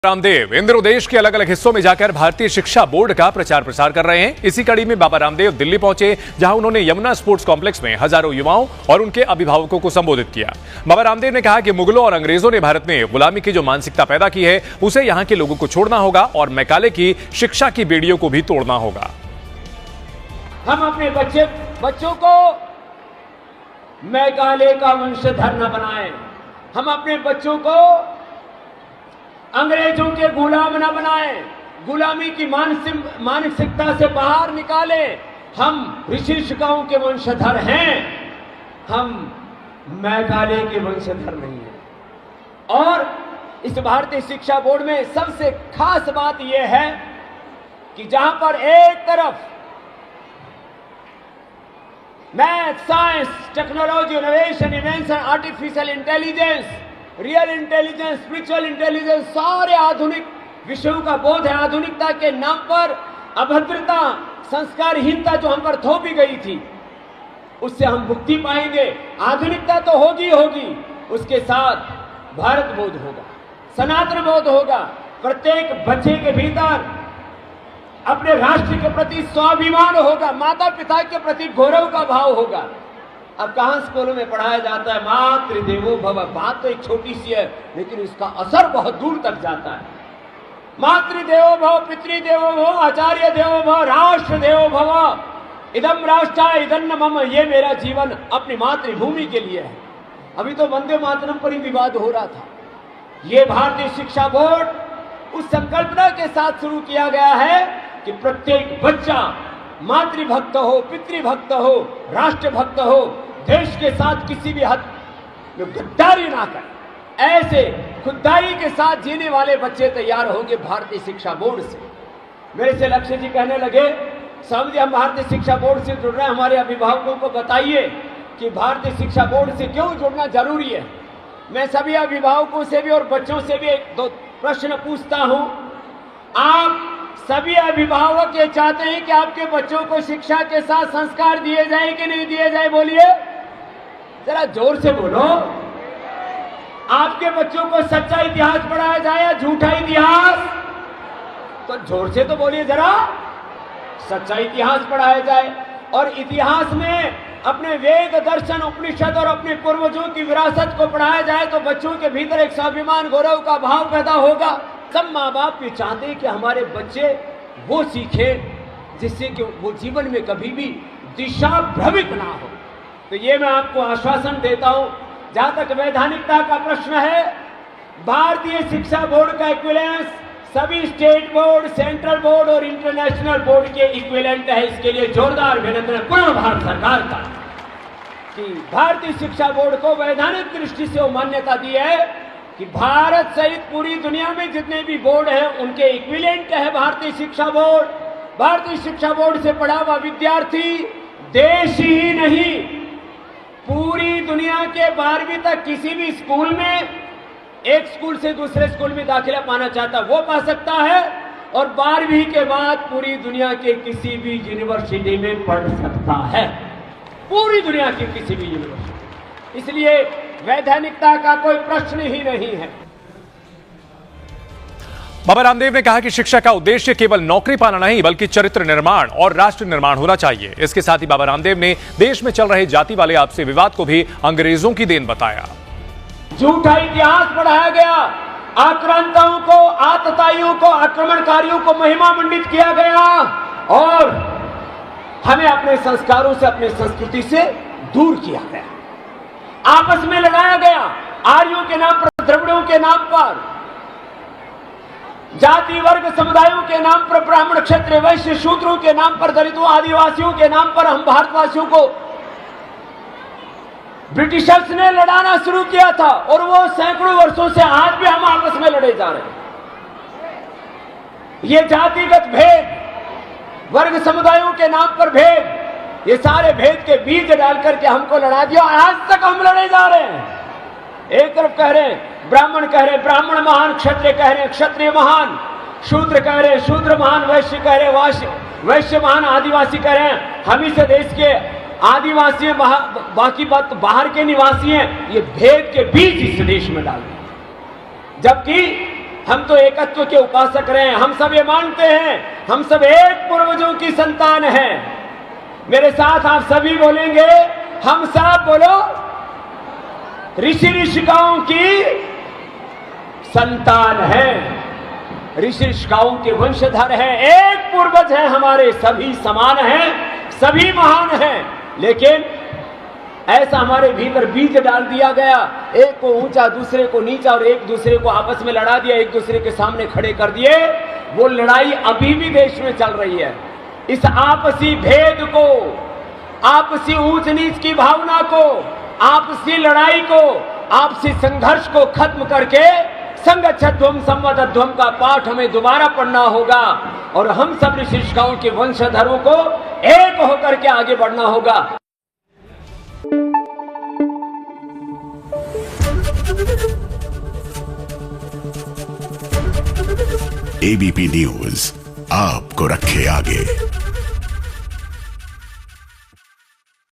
रामदेव इन दिनों देश के अलग अलग हिस्सों में जाकर भारतीय शिक्षा बोर्ड का प्रचार प्रसार कर रहे हैं। इसी कड़ी में बाबा रामदेव दिल्ली पहुंचे, जहां उन्होंने यमुना स्पोर्ट्स कॉम्प्लेक्स में हजारों युवाओं और उनके अभिभावकों को संबोधित किया। बाबा रामदेव ने कहा कि मुगलों और अंग्रेजों ने भारत में गुलामी की जो मानसिकता पैदा की है, उसे यहां के लोगों को छोड़ना होगा और मैकाले की शिक्षा की बेड़ियों को भी तोड़ना होगा। हम अपने बच्चों को मैकाले का वंशधर न बनाएं। हम अपने बच्चों को अंग्रेजों के गुलाम न बनाएं, गुलामी की मानसिकता से बाहर निकालें। हम ऋषि ऋषिकाओं के वंशधर हैं, हम मैकाले के वंशधर नहीं हैं। और इस भारतीय शिक्षा बोर्ड में सबसे खास बात यह है कि जहां पर एक तरफ math, science, technology, innovation, invention, artificial intelligence, real intelligence, spiritual intelligence, सारे आधुनिक विषयों का बोध है। आधुनिकता के नाम पर अभद्रता, संस्कारहीनता जो हम पर थोपी गई थी, उससे हम मुक्ति पाएंगे। आधुनिकता तो होगी, उसके साथ भारत बोध होगा, सनातन बोध होगा। प्रत्येक बच्चे के भीतर अपने राष्ट्र के प्रति स्वाभिमान होगा, माता पिता के प्रति गौरव का भाव होगा। अब कहां स्कूलों में पढ़ाया जाता है मातृदेवो भव। बात तो एक छोटी सी है, लेकिन इसका असर बहुत दूर तक जाता है। मातृदेवो भव, पितृदेवो भव, आचार्य देवो भव, राष्ट्र देवो भव। इदम राष्ट्र इदन्न मम, ये मेरा जीवन अपनी मातृभूमि के लिए है। अभी तो वंदे मातरम पर ही विवाद हो रहा था। ये भारतीय शिक्षा बोर्ड उस संकल्पना के साथ शुरू किया गया है कि प्रत्येक बच्चा मातृभक्त हो, पितृभक्त हो, राष्ट्रभक्त हो, देश के साथ किसी भी हद में गद्दारी ना करे। ऐसे खुददारी के साथ जीने वाले बच्चे तैयार होंगे भारतीय शिक्षा बोर्ड से। मेरे से लक्ष्य जी कहने लगे, स्वामी जी हम भारतीय शिक्षा बोर्ड से जुड़ रहे हैं, हमारे अभिभावकों को बताइए कि भारतीय शिक्षा बोर्ड से क्यों जुड़ना जरूरी है। मैं सभी अभिभावकों से भी और बच्चों से भी एक दो प्रश्न पूछता हूं। आप सभी अभिभावक ये चाहते हैं कि आपके बच्चों को शिक्षा के साथ संस्कार दिए जाए कि नहीं दिए जाए? बोलिए, जरा जोर से बोलो। आपके बच्चों को सच्चा इतिहास पढ़ाया जाए या झूठा इतिहास? तो जोर से तो बोलिए जरा। सच्चा इतिहास पढ़ाया जाए और इतिहास में अपने वेद, दर्शन, उपनिषद और अपने पूर्वजों की विरासत को पढ़ाया जाए तो बच्चों के भीतर एक स्वाभिमान, गौरव का भाव पैदा होगा। सब माँ बाप ये चाहते हैं कि हमारे बच्चे वो सीखें जिससे कि वो जीवन में कभी भी दिशा भ्रमित ना हो। तो ये मैं आपको आश्वासन देता हूं। जहां तक वैधानिकता का प्रश्न है, भारतीय शिक्षा बोर्ड का इक्विवेलेंस सभी स्टेट बोर्ड, सेंट्रल बोर्ड और इंटरनेशनल बोर्ड के इक्विवेलेंट है। इसके लिए जोरदार अभिनंदन पूर्ण भारत सरकार का कि भारतीय शिक्षा बोर्ड को वैधानिक दृष्टि से वो मान्यता दी है कि भारत सहित पूरी दुनिया में जितने भी बोर्ड हैं उनके इक्विवेलेंट है भारतीय शिक्षा बोर्ड। भारतीय शिक्षा बोर्ड से पढ़ा हुआ विद्यार्थी देश ही नहीं, पूरी दुनिया के 12वीं तक किसी भी स्कूल में, एक स्कूल से दूसरे स्कूल में दाखिला पाना चाहता वो पा सकता है और 12वीं के बाद पूरी दुनिया के किसी भी यूनिवर्सिटी में पढ़ सकता है, पूरी दुनिया की किसी भी यूनिवर्सिटी। इसलिए वैधानिकता का कोई प्रश्न ही नहीं है। बाबा रामदेव ने कहा कि शिक्षा का उद्देश्य केवल नौकरी पाना नहीं, बल्कि चरित्र निर्माण और राष्ट्र निर्माण होना चाहिए। इसके साथ ही बाबा रामदेव ने देश में चल रहे जाति वाले आपसी विवाद को भी अंग्रेजों की देन बताया। झूठा इतिहास पढ़ाया गया, आक्रांताओं को, आतताइयों को, आक्रमणकारियों को महिमा मंडित किया गया और हमें अपने संस्कारों से, अपनी संस्कृति से दूर किया गया। आपस में लगाया गया, आर्यों के नाम पर, द्रविड़ों के नाम पर, जाति वर्ग समुदायों के नाम पर, ब्राह्मण, क्षत्रिय, वैश्य, शूद्रों के नाम पर, दलितों, आदिवासियों के नाम पर हम भारतवासियों को ब्रिटिशर्स ने लड़ाना शुरू किया था और वो सैकड़ों वर्षों से आज भी हम आपस में लड़े जा रहे हैं। ये जातिगत भेद, वर्ग समुदायों के नाम पर भेद, ये सारे भेद के बीज डाल करके हमको लड़ा दिया और आज तक हम लड़े जा रहे हैं। एक तरफ कह रहे हैं ब्राह्मण, कह रहे हैं ब्राह्मण महान, क्षत्रिय कह रहे हैं क्षत्रिय महान, शूद्र कह रहे हैं शूद्र महान, वैश्य कह रहे हैं वैश्य महान, आदिवासी कह रहे हैं हम ही से देश के आदिवासी हैं, बाकी बात बाहर के निवासी हैं। ये भेद के बीज इस देश में डाल दिए। जबकि हम तो एकत्व के उपासक रहे हैं। हम सब ये मानते हैं, हम सब एक पूर्वजों की संतान हैं। मेरे साथ आप सभी बोलेंगे, हम सब बोलो, ऋषि ऋषिकाओं की संतान हैं, ऋषि ऋषिकाओं के वंशधर हैं, एक पूर्वज हैं हमारे, सभी समान हैं, सभी महान हैं। लेकिन ऐसा हमारे भीतर बीज डाल दिया गया, एक को ऊंचा दूसरे को नीचा, और एक दूसरे को आपस में लड़ा दिया, एक दूसरे के सामने खड़े कर दिए। वो लड़ाई अभी भी देश में चल रही है। इस आपसी भेद को, आपसी ऊंच नीच की भावना को, आपसी लड़ाई को, आपसी संघर्ष को खत्म करके संगच्छध्वम संवदध्वम का पाठ हमें दोबारा पढ़ना होगा, और हम सब ऋषि ऋषिकाओं के वंशधरों को एक होकर के आगे बढ़ना होगा। एबीपी न्यूज आपको रखे आगे।